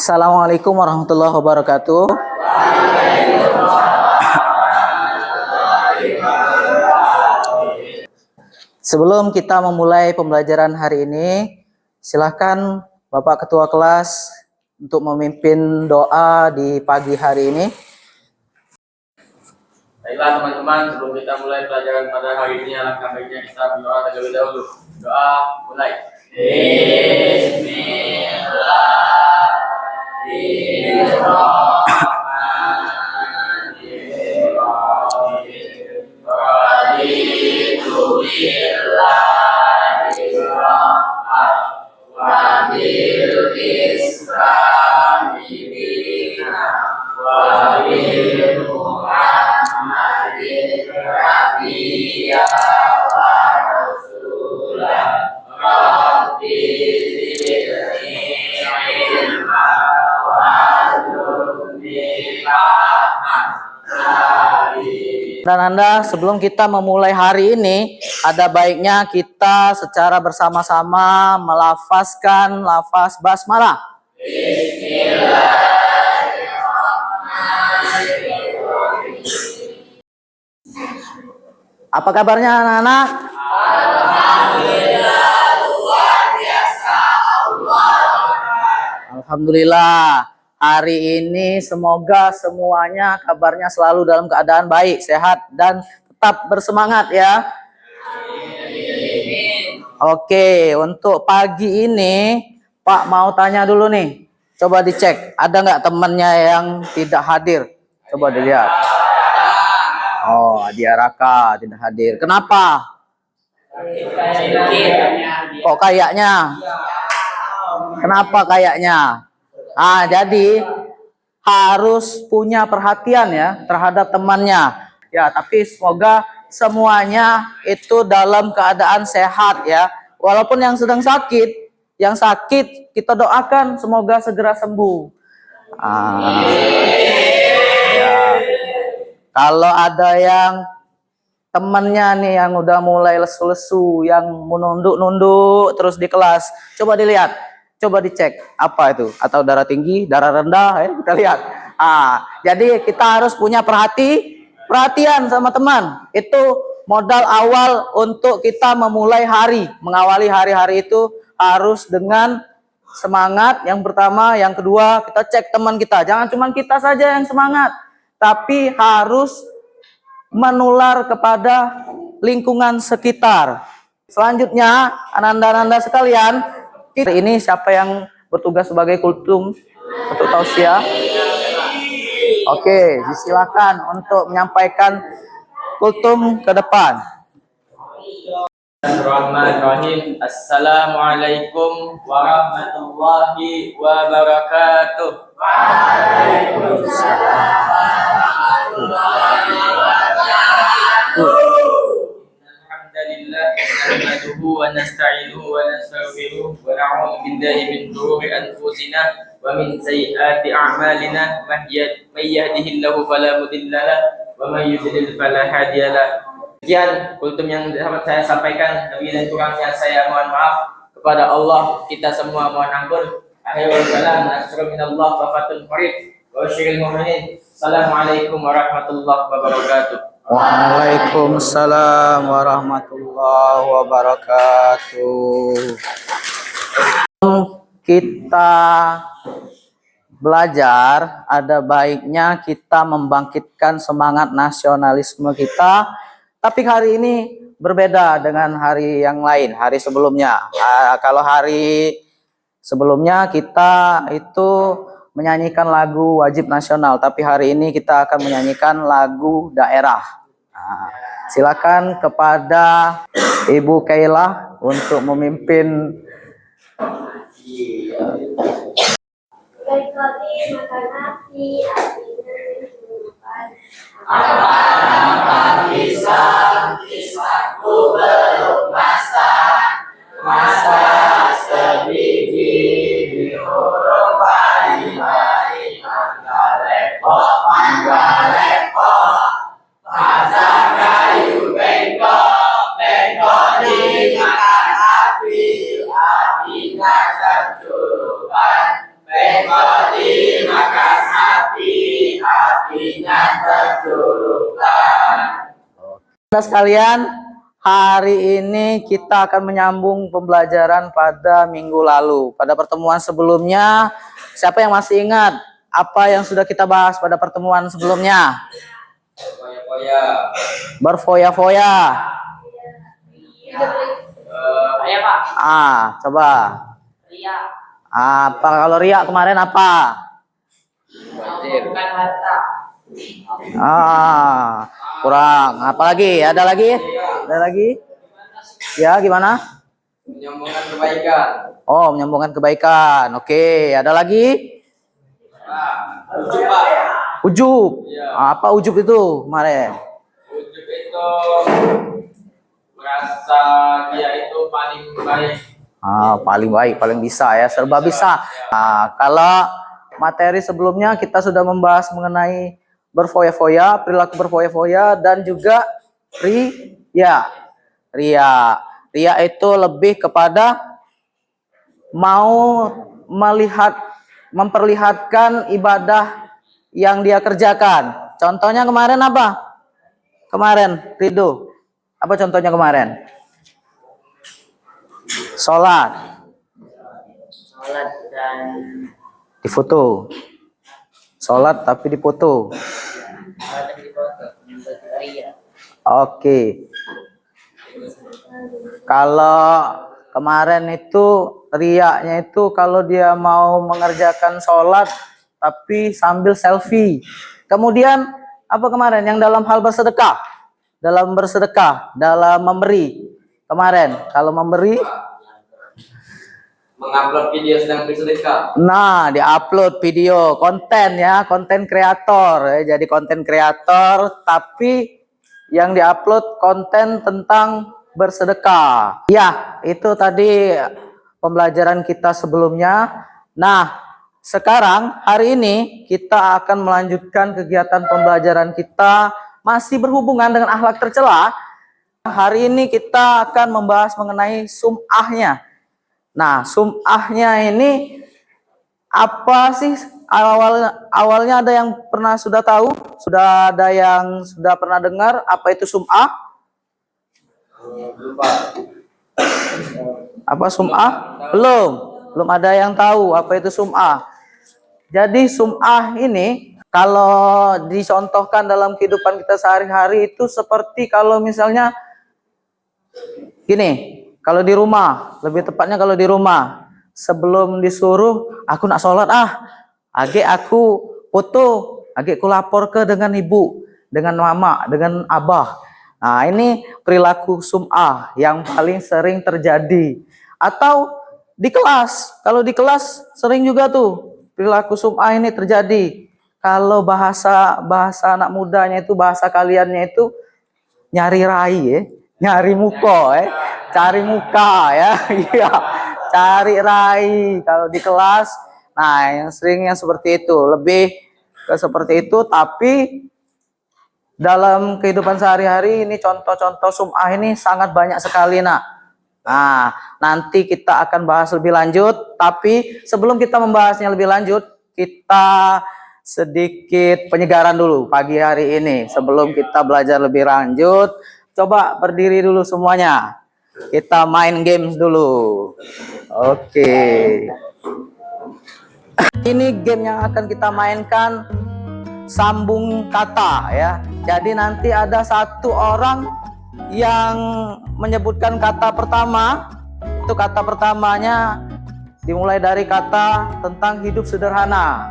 Assalamualaikum warahmatullahi wabarakatuh. Sebelum kita memulai pembelajaran hari ini, silakan Bapak Ketua Kelas untuk memimpin doa di pagi hari ini. Baiklah teman-teman, sebelum kita mulai pelajaran pada hari ini, alangkah baiknya kita berdoa terlebih dahulu. Doa mulai. Dan Anda, sebelum kita memulai hari ini, ada baiknya kita secara bersama-sama melafazkan lafaz basmalah. Apa kabarnya anak-anak? Alhamdulillah. Hari ini semoga semuanya kabarnya selalu dalam keadaan baik, sehat, dan tetap bersemangat ya. Oke, untuk pagi ini Pak mau tanya dulu nih. Coba dicek, ada nggak temannya yang tidak hadir? Coba dilihat. Oh, dia Raka tidak hadir. Kenapa? Kok kayaknya? Kenapa kayaknya? Jadi harus punya perhatian ya terhadap temannya. Ya, tapi semoga semuanya itu dalam keadaan sehat ya. Walaupun yang sedang sakit, yang sakit kita doakan semoga segera sembuh. Ya. Kalau ada yang temannya nih yang udah mulai lesu-lesu, yang menunduk-nunduk terus di kelas, coba dilihat. Coba dicek apa itu, atau darah tinggi, darah rendah, kita lihat. Jadi kita harus punya perhatian sama teman. Itu modal awal untuk kita memulai hari, mengawali hari-hari itu harus dengan semangat. Yang pertama, yang kedua kita cek teman kita. Jangan cuma kita saja yang semangat, tapi harus menular kepada lingkungan sekitar. Selanjutnya, ananda-ananda sekalian. Hari ini siapa yang bertugas sebagai kultum untuk tausiah? Oke, silakan untuk menyampaikan kultum ke depan. Bismillahirrahmanirrahim. Assalamualaikum warahmatullahi wabarakatuh. Waalaikumsalam warahmatullahi wabarakatuh. نحمده ونستعينه ونستغفره ونعوذ بالله من شرور أنفسنا ومن سيئات أعمالنا من يهده الله فلا مضل له ومن يضلل فلا هادي له. Sekian kultum yang dapat saya sampaikan. Lebih dan kurangnya saya mohon maaf kepada Allah. Kita semua mohon ampun. Akhirul kalam, nasrul minallah wa fathul qarib wa syiril mu'minin. Assalamualaikum warahmatullahi wabarakatuh. Waalaikumsalam warahmatullahi wabarakatuh. Kita belajar, ada baiknya kita membangkitkan semangat nasionalisme kita. Tapi hari ini berbeda dengan hari yang lain, hari sebelumnya. Kalau hari sebelumnya kita itu menyanyikan lagu wajib nasional, tapi hari ini kita akan menyanyikan lagu daerah. Silakan kepada Ibu Kailah untuk memimpin. Kisahku belum masa sebiji di huruf pari-pari mangga lepok pasang kayu bengkok dimakan api apinya tersurupan Mengikuti maka hatinya terculupkan. Nah, sekalian, hari ini kita akan menyambung pembelajaran pada minggu lalu. Pada pertemuan sebelumnya, siapa yang masih ingat apa yang sudah kita bahas pada pertemuan sebelumnya? Berfoya-foya. Coba. Apa kalau ria kemarin apa? Kurang. Apa lagi? Ada lagi? Ada lagi? Ya, gimana? Menyambungkan kebaikan. Oh, menyambungkan kebaikan. Oke, ada lagi? Ujub, Pak. Ujub. Iya. Apa ujub itu kemarin? Ujub itu merasa dia itu paling baik. Paling baik, paling bisa ya, serba bisa. Kalau materi sebelumnya kita sudah membahas mengenai berfoya-foya, perilaku berfoya-foya, dan juga ria. Ria itu lebih kepada mau memperlihatkan ibadah yang dia kerjakan. Contohnya kemarin apa? Kemarin, Ridho. Apa contohnya kemarin? Sholat Dan difoto. Sholat tapi difoto. Oke. Kalau kemarin itu riaknya itu kalau dia mau mengerjakan sholat tapi sambil selfie. Kemudian apa kemarin yang dalam hal bersedekah? Dalam bersedekah, dalam memberi. Kemarin kalau memberi, Mengupload video sedang bersedekah. nah diupload video konten ya, konten kreator ya, jadi konten kreator tapi yang diupload konten tentang bersedekah. Ya, itu tadi pembelajaran kita sebelumnya. Nah, sekarang hari ini kita akan melanjutkan kegiatan pembelajaran kita masih berhubungan dengan akhlak tercela. Hari ini kita akan membahas mengenai sum'ahnya. Nah, sum'ahnya ini apa sih? Awalnya ada yang pernah sudah tahu? Sudah ada yang sudah pernah dengar apa itu sum'ah? Apa sum'ah? Belum ada yang tahu apa itu sum'ah. Jadi sum'ah ini kalau dicontohkan dalam kehidupan kita sehari-hari itu seperti kalau misalnya gini, kalau di rumah, lebih tepatnya kalau di rumah, sebelum disuruh aku nak sholat age aku foto, age aku lapor ke dengan ibu, dengan mama, dengan abah. Nah, ini perilaku sum'ah yang paling sering terjadi. Atau di kelas, kalau di kelas sering juga tuh perilaku sum'ah ini terjadi. Kalau bahasa anak mudanya itu, bahasa kaliannya itu nyari rai ya, nyari muka ya, cari muka ya, iya, cari rai kalau di kelas. Nah, yang seringnya seperti itu, lebih ke seperti itu. Tapi dalam kehidupan sehari-hari ini contoh-contoh sum'ah ini sangat banyak sekali nak. Nah, nanti kita akan bahas lebih lanjut. Tapi sebelum kita membahasnya lebih lanjut, kita sedikit penyegaran dulu pagi hari ini. Sebelum kita belajar lebih lanjut, coba berdiri dulu semuanya. Kita main games dulu. Oke. Ini game yang akan kita mainkan sambung kata ya. Jadi nanti ada satu orang yang menyebutkan kata pertama. Itu kata pertamanya dimulai dari kata tentang hidup sederhana.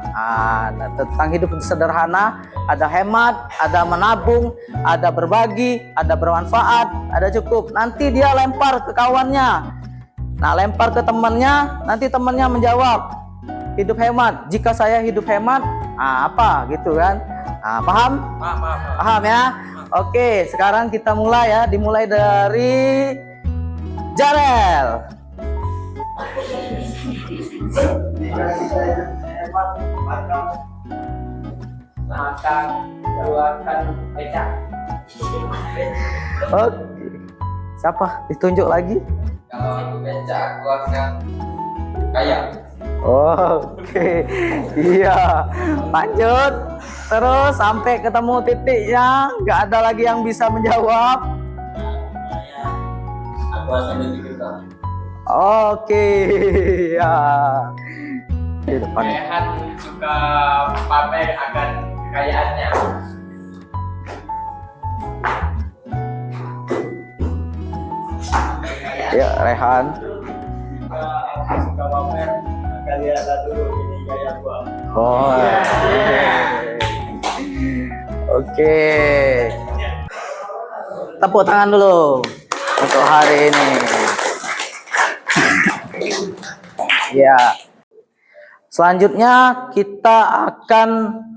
Tentang hidup sederhana ada hemat, ada menabung, ada berbagi, ada bermanfaat, ada cukup. Nanti dia lempar ke kawannya. Nah, lempar ke temannya, nanti temannya menjawab hidup hemat. Jika saya hidup hemat, apa gitu kan? Paham? Paham ya? Oke, sekarang kita mulai ya. Dimulai dari Jarel. Makan, buahkan, becak. Oke. Siapa? Ditunjuk lagi? Kalau aku becak, aku akan kaya. Oke, iya. Lanjut. Terus sampai ketemu titiknya, nggak ada lagi yang bisa menjawab. Aku akan menunjukkan. Oke, ya. Di depan. Rehan suka pamer akan kekayaannya. Ya, Rehan. Aku suka pamer. Kalian lihat dulu ini gaya gua. Oh. Oke. Tepuk tangan dulu untuk hari ini. Ya. Selanjutnya kita akan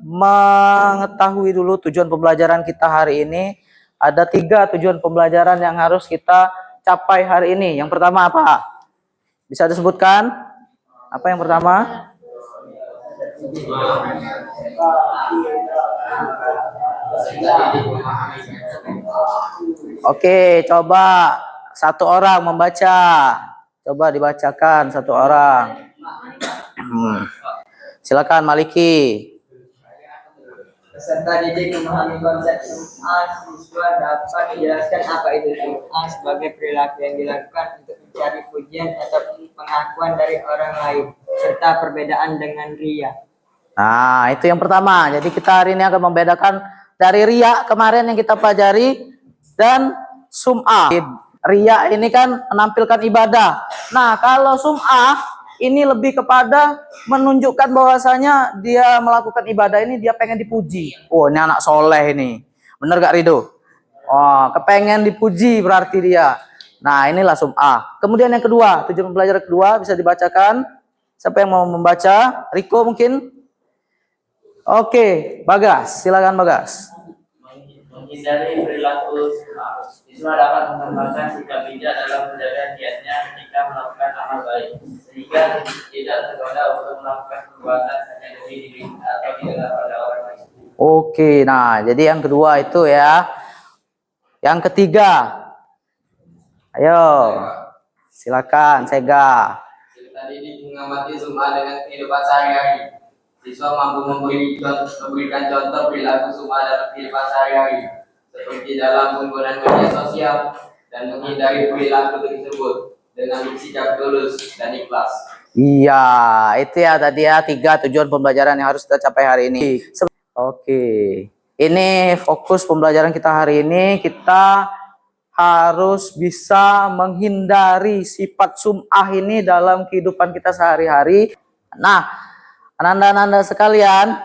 mengetahui dulu tujuan pembelajaran kita hari ini. Ada 3 tujuan pembelajaran yang harus kita capai hari ini. Yang pertama apa? Bisa disebutkan? Apa yang pertama? Oke, coba satu orang membaca. Coba dibacakan satu orang. Silakan Maliki. Peserta didik memahami konsep sum'ah, siswa dapat menjelaskan apa itu sum'ah sebagai perilaku yang dilakukan untuk mencari pujian atau pengakuan dari orang lain, serta perbedaan dengan riya. Nah, itu yang pertama. Jadi kita hari ini akan membedakan dari riya kemarin yang kita pelajari dan sum'ah. Riya ini kan menampilkan ibadah. Nah, kalau sum'ah ini lebih kepada menunjukkan bahwasanya dia melakukan ibadah ini dia pengen dipuji. Oh, ini anak soleh ini. Bener gak Rido? Oh, kepengen dipuji berarti dia. Nah, inilah sum'ah. Kemudian yang kedua, tujuan pembelajaran kedua bisa dibacakan. Siapa yang mau membaca? Riko mungkin? Oke, Bagas. Silakan Bagas. Menghindari perilaku siswa dapat mengembangkan sikap bijak dalam menjaga niatnya ketika melakukan amal baik, sehingga tidak tergoda untuk melakukan perbuatan hanya demi diri atau didengar pada orang lain. Oke, nah jadi yang kedua itu ya. Yang ketiga, ayo, silakan Sega. Tadi mengamati sum'ah dengan kehidupan sehari-hari. Siswa mampu memberikan contoh perilaku sum'ah dalam kehidupan sehari-hari, seperti dalam penggunaan media sosial dan menghindari perilaku tersebut dengan bersikap tulus dan ikhlas. Iya, itu ya tadi ya 3 tujuan pembelajaran yang harus kita capai hari ini. Oke, ini fokus pembelajaran kita hari ini. Kita harus bisa menghindari sifat sum'ah ini dalam kehidupan kita sehari-hari. Nah, ananda-ananda sekalian,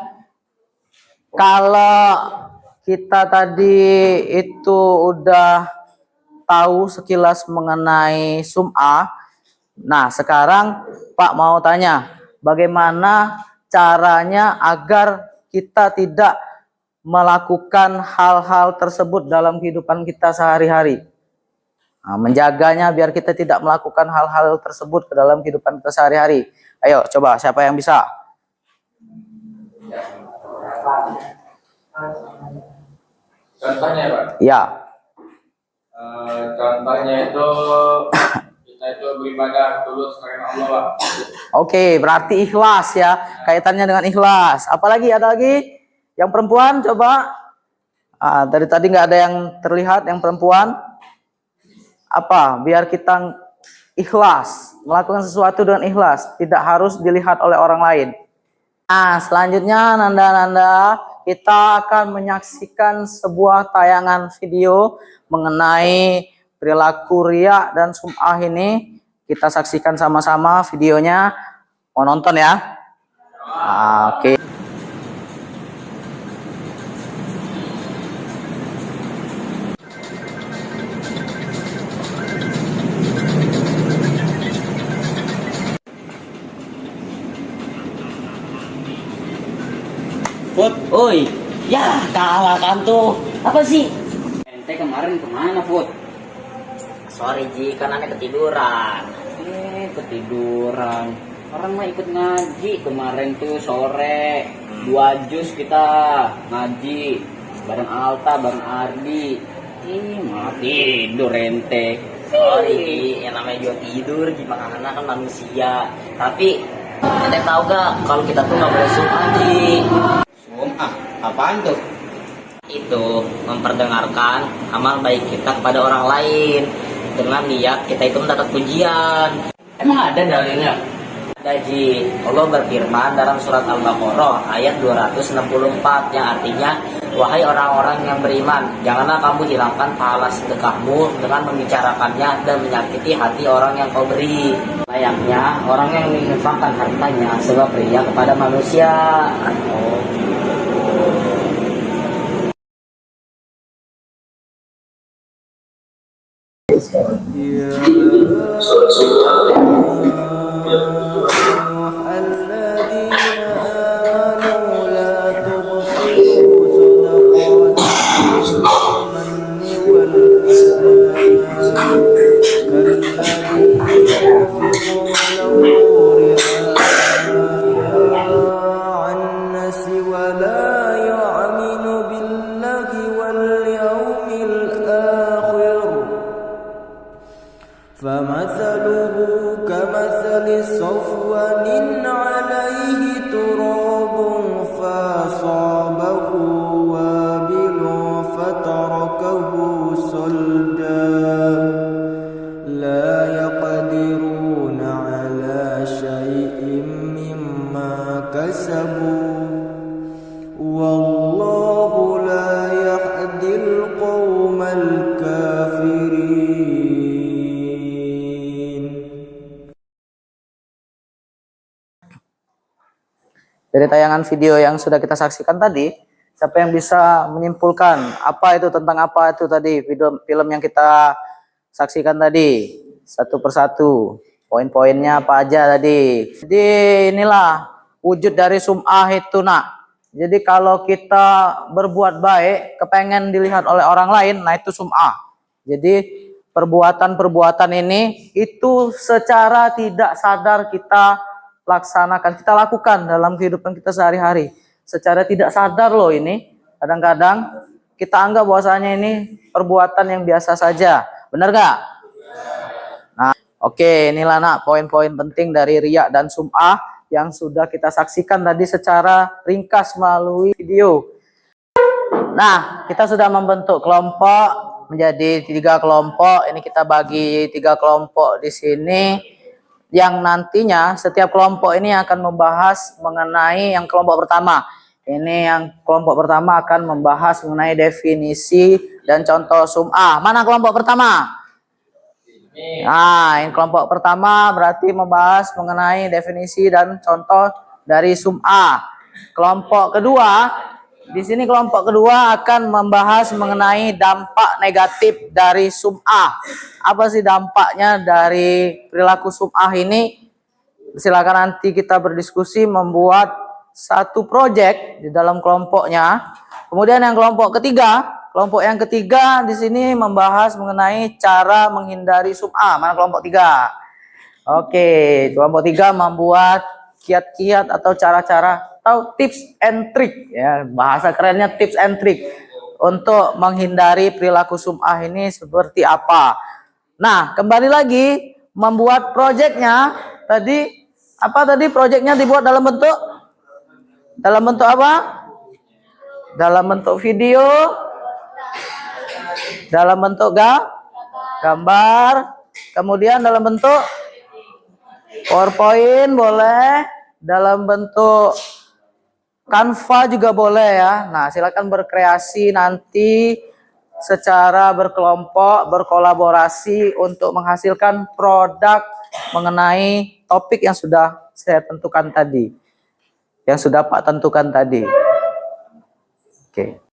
kalau kita tadi itu udah tahu sekilas mengenai sum'ah, nah sekarang Pak mau tanya, bagaimana caranya agar kita tidak melakukan hal-hal tersebut dalam kehidupan kita sehari-hari? Nah, menjaganya biar kita tidak melakukan hal-hal tersebut ke dalam kehidupan kita sehari-hari. Ayo coba, siapa yang bisa? Contohnya Pak? Ya. Contohnya itu kita itu beribadah tulus karena Allah Pak. Oke, berarti ikhlas ya, kaitannya dengan ikhlas. Apalagi ada lagi? Yang perempuan coba. Dari tadi nggak ada yang terlihat yang perempuan. Apa? Biar kita ikhlas, melakukan sesuatu dengan ikhlas, tidak harus dilihat oleh orang lain. Nah, selanjutnya Nanda-nanda, kita akan menyaksikan sebuah tayangan video mengenai perilaku riya dan sum'ah ini. Kita saksikan sama-sama videonya. Mau nonton ya? Oke. Put, oi, ya kalah kan tuh. Apa sih? Ente kemarin kemana, Put? Sorry Ji, kan aneh ketiduran. Ketiduran. Orang mah ikut ngaji kemarin tuh sore. 2 juz kita ngaji bareng Alta, bareng Ardi. Malah tidur ente. Sorry Ji, yang namanya juga tidur, gimana kan manusia. Tapi Ente tahu gak kalau kita tuh nggak boleh sum'ah, Ji? Sum'ah? Apaan tuh? Itu memperdengarkan amal baik kita kepada orang lain dengan niat kita itu mendapat pujian. Emang ada dalilnya? Ada, Ji. Allah berfirman dalam surat Al-Baqarah ayat 264 yang artinya, wahai orang-orang yang beriman, janganlah kamu hilangkan pahala sedekahmu dengan membicarakannya dan menyakiti hati orang yang kau beri. Layaknya orang yang menginfakkan hartanya sebab ria kepada manusia. فمثله كمثل صفوان عليه تراب فأصابه وابل فتركه صلدا لا يقدرون على شيء مما كسبوا والله لا يهدي القوم الكافرين. Dari tayangan video yang sudah kita saksikan tadi, siapa yang bisa menyimpulkan apa itu tentang apa itu tadi film yang kita saksikan tadi satu persatu, poin-poinnya apa aja tadi. Jadi inilah wujud dari sum'ah itu, nak. Jadi kalau kita berbuat baik, kepengen dilihat oleh orang lain, nah itu sum'ah. Jadi perbuatan-perbuatan ini itu secara tidak sadar kita laksanakan, kita lakukan dalam kehidupan kita sehari-hari. Secara tidak sadar loh ini. Kadang-kadang kita anggap bahwasanya ini perbuatan yang biasa saja. Benar gak? Nah, oke, inilah nak poin-poin penting dari riya dan sum'ah yang sudah kita saksikan tadi secara ringkas melalui video. Nah, kita sudah membentuk kelompok menjadi 3 kelompok. Ini kita bagi 3 kelompok di sini. Yang nantinya setiap kelompok ini akan membahas mengenai yang kelompok pertama. Ini yang kelompok pertama akan membahas mengenai definisi dan contoh sum'ah. Mana kelompok pertama? Nah, ini kelompok pertama berarti membahas mengenai definisi dan contoh dari sum'ah. Kelompok kedua, di sini kelompok kedua akan membahas mengenai dampak negatif dari sum'ah. Apa sih dampaknya dari perilaku sum'ah ini? Silakan nanti kita berdiskusi membuat satu proyek di dalam kelompoknya. Kemudian yang kelompok yang ketiga di sini membahas mengenai cara menghindari sum'ah. Mana kelompok 3? Oke, kelompok 3 membuat kiat-kiat atau cara-cara atau tips and trick, ya, bahasa kerennya tips and trick untuk menghindari perilaku sum'ah ini seperti apa. Nah, kembali lagi membuat proyeknya tadi apa tadi proyeknya dibuat dalam bentuk apa? Dalam bentuk video, dalam bentuk gambar, kemudian dalam bentuk PowerPoint boleh, dalam bentuk Canva juga boleh ya. Nah, silakan berkreasi nanti secara berkelompok, berkolaborasi untuk menghasilkan produk mengenai topik yang sudah saya tentukan tadi. Yang sudah Pak tentukan tadi. Oke.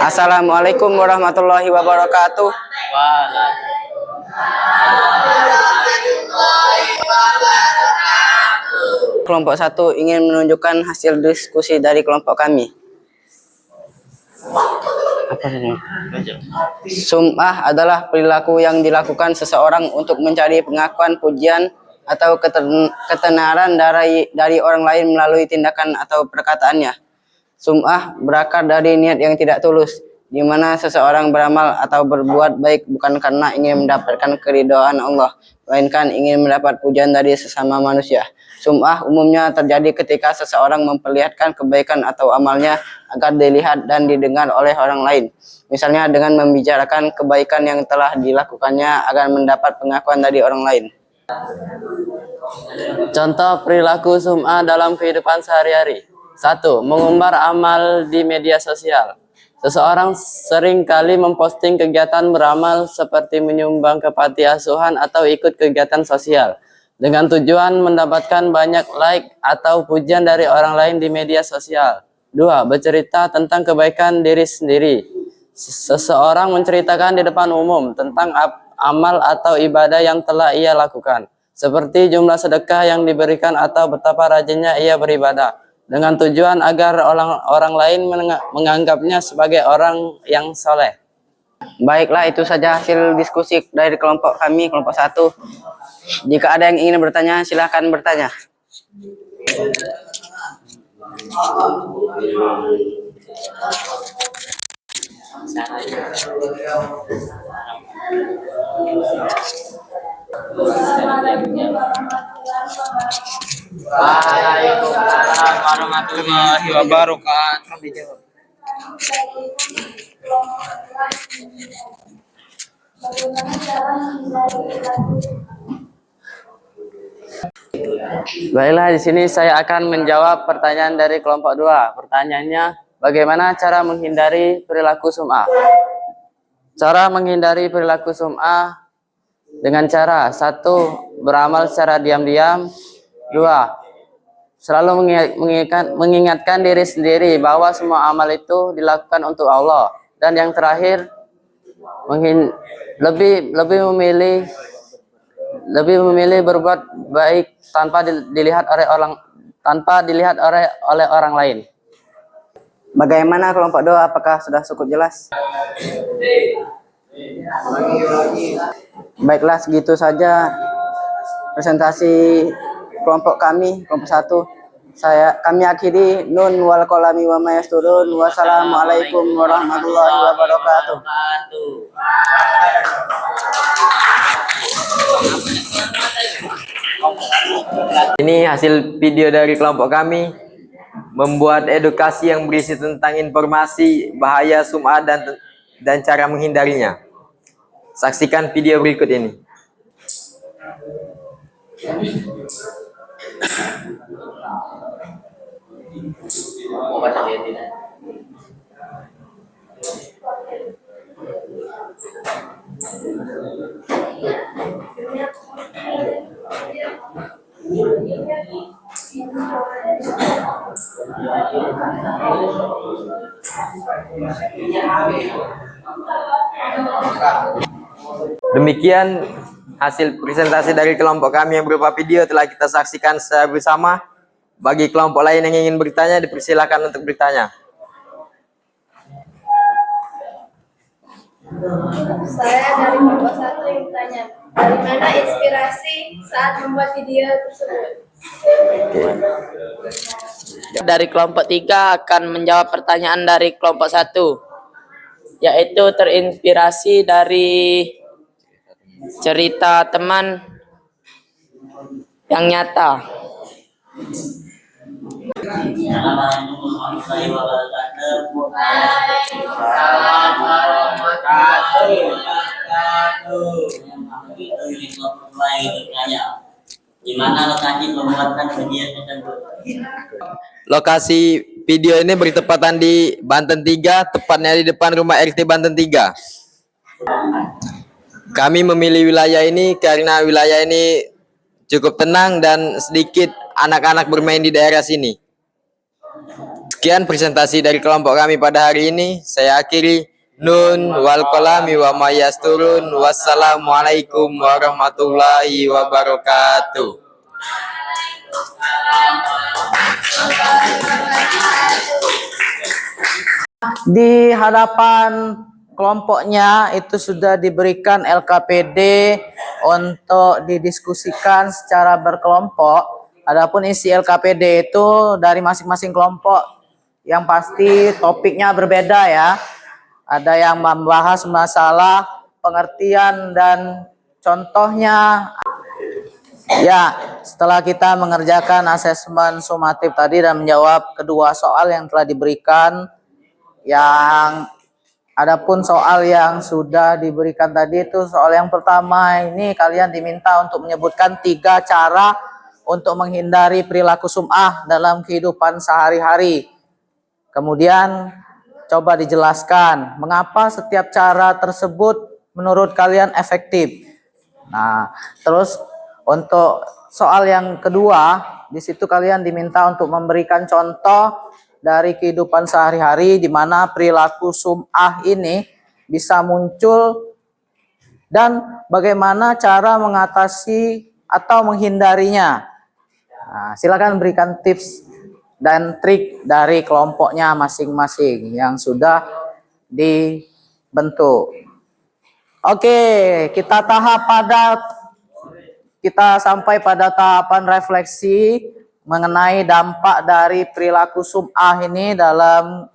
Assalamualaikum warahmatullahi wabarakatuh. Kelompok 1 ingin menunjukkan hasil diskusi dari kelompok kami. Sum'ah adalah perilaku yang dilakukan seseorang untuk mencari pengakuan, pujian, atau ketenaran dari orang lain melalui tindakan atau perkataannya. Sum'ah berakar dari niat yang tidak tulus, di mana seseorang beramal atau berbuat baik bukan karena ingin mendapatkan keridhaan Allah, melainkan ingin mendapat pujian dari sesama manusia. Sum'ah umumnya terjadi ketika seseorang memperlihatkan kebaikan atau amalnya agar dilihat dan didengar oleh orang lain. Misalnya dengan membicarakan kebaikan yang telah dilakukannya agar mendapat pengakuan dari orang lain. Contoh perilaku sum'ah dalam kehidupan sehari-hari. 1. Mengumbar amal di media sosial. Seseorang sering kali memposting kegiatan beramal seperti menyumbang ke panti asuhan atau ikut kegiatan sosial dengan tujuan mendapatkan banyak like atau pujian dari orang lain di media sosial. 2. Bercerita tentang kebaikan diri sendiri. Seseorang menceritakan di depan umum tentang amal atau ibadah yang telah ia lakukan, seperti jumlah sedekah yang diberikan atau betapa rajinnya ia beribadah, dengan tujuan agar orang lain menganggapnya sebagai orang yang soleh. Baiklah, itu saja hasil diskusi dari kelompok kami, kelompok 1. Jika ada yang ingin bertanya, silakan bertanya. Waalaikumsalam warahmatullahi wabarakatuh. Baiklah, di sini saya akan menjawab pertanyaan dari kelompok 2. Pertanyaannya, bagaimana cara menghindari perilaku sum'ah? Cara menghindari perilaku sum'ah dengan cara 1. Beramal secara diam-diam. 2. Selalu mengingatkan diri sendiri bahwa semua amal itu dilakukan untuk Allah. Dan yang terakhir, lebih memilih berbuat baik tanpa dilihat oleh orang lain. Bagaimana kelompok 2? Apakah sudah cukup jelas? Baiklah, segitu saja presentasi kelompok kami, kelompok 1. Kami akhiri. Nun wal qalami wa ma yasturun. Wassalamualaikum warahmatullahi wabarakatuh. Ini hasil video dari kelompok kami membuat edukasi yang berisi tentang informasi bahaya sum'ah dan cara menghindarinya. Saksikan video berikut ini. Demikian hasil presentasi dari kelompok kami yang berupa video telah kita saksikan secara bersama. Bagi kelompok lain yang ingin bertanya, dipersilakan untuk bertanya. Saya dari kelompok 1 yang bertanya, dari mana inspirasi saat membuat video tersebut? Dari kelompok 3 akan menjawab pertanyaan dari kelompok 1, yaitu terinspirasi dari cerita teman yang nyata. Gimana lokasi pembuatan kegiatan tersebut? Lokasi video ini bertepatan di Banten 3, tepatnya di depan rumah RT Banten 3. Kami memilih wilayah ini karena wilayah ini cukup tenang dan sedikit anak-anak bermain di daerah sini. Sekian presentasi dari kelompok kami pada hari ini. Saya akhiri. Nun wal qalami wa ma yasturun. Wassalamualaikum warahmatullahi wabarakatuh. Di hadapan kelompoknya itu sudah diberikan LKPD untuk didiskusikan secara berkelompok. Adapun isi LKPD itu dari masing-masing kelompok yang pasti topiknya berbeda ya. Ada yang membahas masalah pengertian dan contohnya. Ya, setelah kita mengerjakan asesmen sumatif tadi dan menjawab kedua soal yang telah diberikan, yang adapun soal yang sudah diberikan tadi itu soal yang pertama ini kalian diminta untuk menyebutkan 3 cara untuk menghindari perilaku sum'ah dalam kehidupan sehari-hari. Kemudian coba dijelaskan mengapa setiap cara tersebut menurut kalian efektif. Nah, terus untuk soal yang kedua, di situ kalian diminta untuk memberikan contoh dari kehidupan sehari-hari di mana perilaku sum'ah ini bisa muncul dan bagaimana cara mengatasi atau menghindarinya. Nah, silakan berikan tips dan trik dari kelompoknya masing-masing yang sudah dibentuk. Oke, kita sampai pada tahapan refleksi mengenai dampak dari perilaku sum'ah ini dalam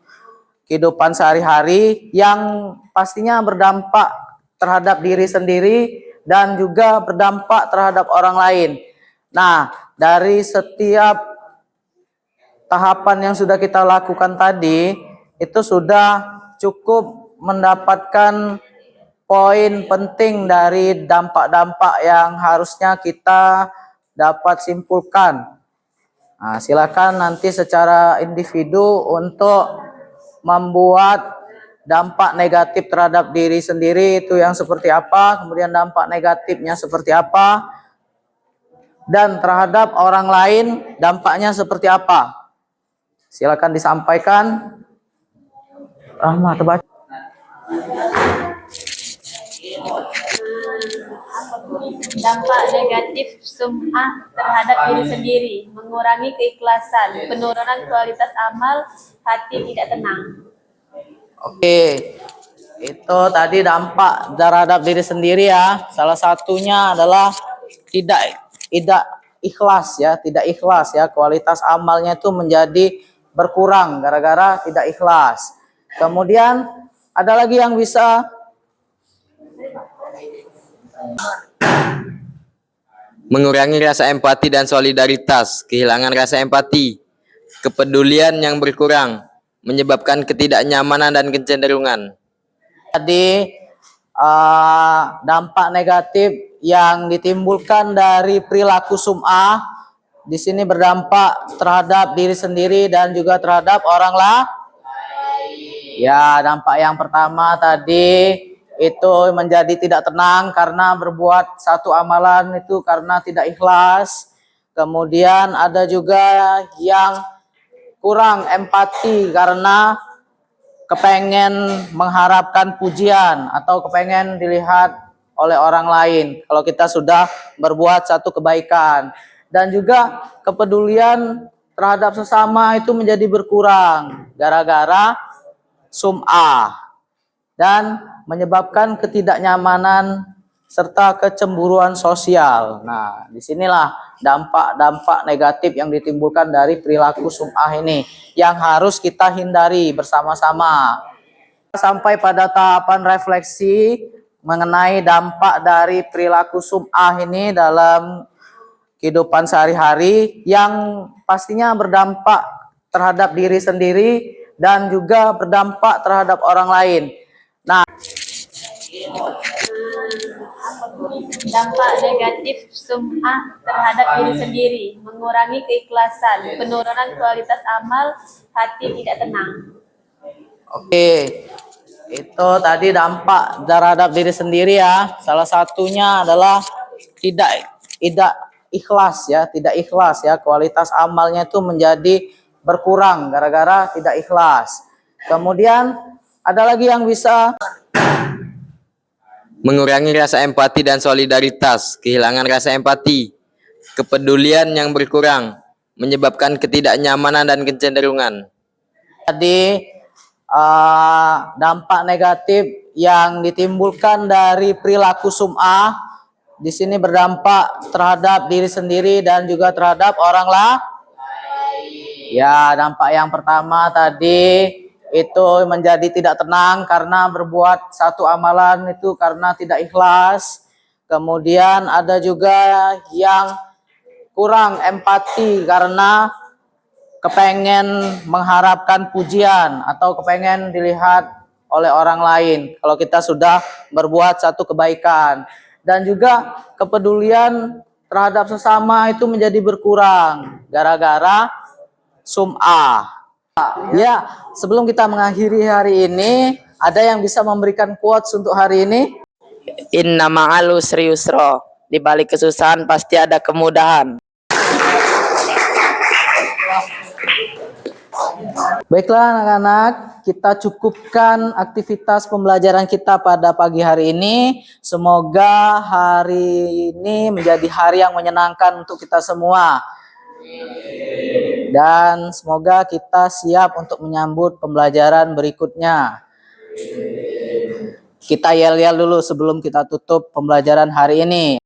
kehidupan sehari-hari yang pastinya berdampak terhadap diri sendiri dan juga berdampak terhadap orang lain. Nah, dari setiap tahapan yang sudah kita lakukan tadi itu sudah cukup mendapatkan poin penting dari dampak-dampak yang harusnya kita dapat simpulkan. Nah, silakan nanti secara individu untuk membuat dampak negatif terhadap diri sendiri itu yang seperti apa, kemudian dampak negatifnya seperti apa, dan terhadap orang lain dampaknya seperti apa. Silakan disampaikan. Rahmat, terbaca. Dampak negatif sum'ah terhadap diri sendiri, mengurangi keikhlasan, penurunan kualitas amal, hati tidak tenang. Oke, itu tadi dampak terhadap diri sendiri ya. Salah satunya adalah tidak ikhlas ya, tidak ikhlas ya. Kualitas amalnya itu menjadi berkurang gara-gara tidak ikhlas. Kemudian ada lagi yang bisa Mengurangi rasa empati dan solidaritas, kehilangan rasa empati, kepedulian yang berkurang, menyebabkan ketidaknyamanan dan kecenderungan. Jadi dampak negatif yang ditimbulkan dari perilaku sum'ah di sini berdampak terhadap diri sendiri dan juga terhadap orang lain. Ya, dampak yang pertama tadi itu menjadi tidak tenang karena berbuat satu amalan itu karena tidak ikhlas. Kemudian ada juga yang kurang empati karena kepengen mengharapkan pujian atau kepengen dilihat oleh orang lain kalau kita sudah berbuat satu kebaikan. Dan juga kepedulian terhadap sesama itu menjadi berkurang gara-gara sum'ah dan menyebabkan ketidaknyamanan serta kecemburuan sosial. Nah, disinilah dampak-dampak negatif yang ditimbulkan dari perilaku sum'ah ini yang harus kita hindari bersama-sama. Sampai pada tahapan refleksi mengenai dampak dari perilaku sum'ah ini dalam kehidupan sehari-hari yang pastinya berdampak terhadap diri sendiri dan juga berdampak terhadap orang lain. Nah, Dampak negatif sum'ah terhadap diri sendiri, mengurangi keikhlasan, penurunan kualitas amal, hati tidak tenang. oke, itu tadi dampak terhadap diri sendiri ya. Salah satunya adalah tidak ikhlas ya, tidak ikhlas ya. Kualitas amalnya itu menjadi berkurang gara-gara tidak ikhlas. Kemudian ada lagi yang bisa mengurangi rasa empati dan solidaritas, kehilangan rasa empati, kepedulian yang berkurang, menyebabkan ketidaknyamanan dan kecenderungan. Jadi dampak negatif yang ditimbulkan dari perilaku sum'ah di sini berdampak terhadap diri sendiri dan juga terhadap orang lain. Ya, dampak yang pertama tadi itu menjadi tidak tenang karena berbuat satu amalan itu karena tidak ikhlas. Kemudian ada juga yang kurang empati karena kepengen mengharapkan pujian atau kepengen dilihat oleh orang lain kalau kita sudah berbuat satu kebaikan. Dan juga kepedulian terhadap sesama itu menjadi berkurang gara-gara sum'ah. Ya, sebelum kita mengakhiri hari ini, ada yang bisa memberikan quotes untuk hari ini? Inna ma'al usri yusra. Di balik kesusahan pasti ada kemudahan. Baiklah anak-anak, kita cukupkan aktivitas pembelajaran kita pada pagi hari ini. Semoga hari ini menjadi hari yang menyenangkan untuk kita semua. Dan semoga kita siap untuk menyambut pembelajaran berikutnya. Kita yel-yel dulu sebelum kita tutup pembelajaran hari ini.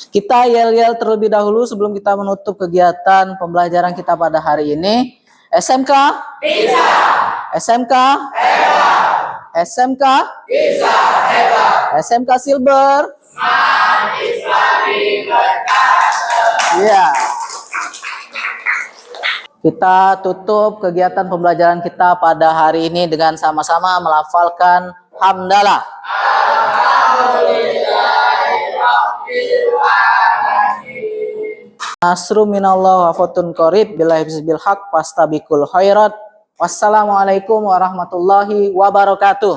Kita yel-yel terlebih dahulu sebelum kita menutup kegiatan pembelajaran kita pada hari ini. SMK? Bisa. SMK? Hebat. SMK? Bisa. Hebat. SMK Silver? Semangat Islami berkata. Iya. Kita tutup kegiatan pembelajaran kita pada hari ini dengan sama-sama melafalkan hamdalah. Nasru minallah wa fatun qarib billahi bil haq fastabiqul khairat. Wassalamualaikum warahmatullahi wabarakatuh.